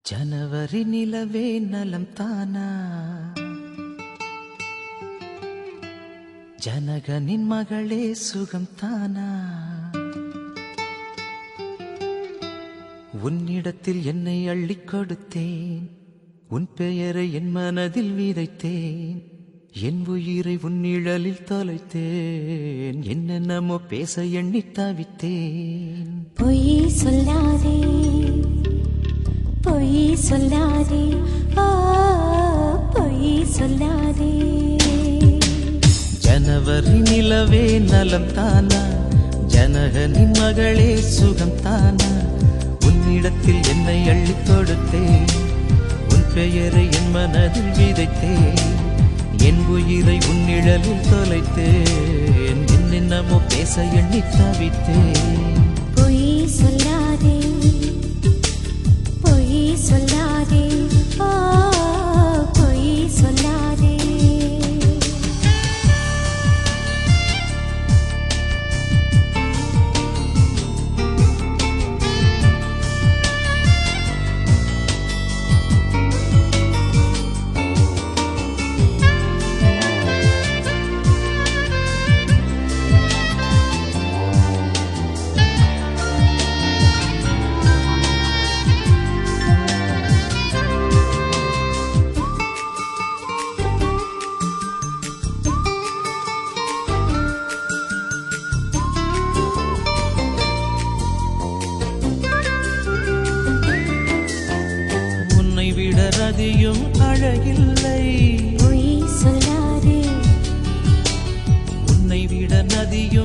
ஜனவரி நிலவே நலம் தானா, ஜனகனின் மகளே சுகம் தானா, உன்னிடத்தில் என்னை அள்ளிக் கொடுத்தேன், உன் பெயரை என் மனதில் விதைத்தேன், என் உயிரை உன் நிழலில் தொலைத்தேன், என்னென்னமோ பேச எண்ணி தவித்தேன். பொய் சொல்லாதே பொய் சொல்லாதே பொய் சொல்லாதே. ஜனவரி நிலவே நலம் தானா, ஜனகனின் மகளே சுகம் தானா, உன்னிடத்தில் என்னை அள்ளிக் கொடுத்தேன், உன் பெயரை என் மனதில் விதைத்தேன், என் உயிரை உன் நிழலில் தொலைத்தேன், என்னென்னமோ பேச எண்ணி தவித்தேன். பொய் சொல்லாதே பொய் சொல்லாதே பொய் சொல்லாதே. ரதியும் அழகில்லை, பொய் சொல்லாதே, உன்னை விட நதியும்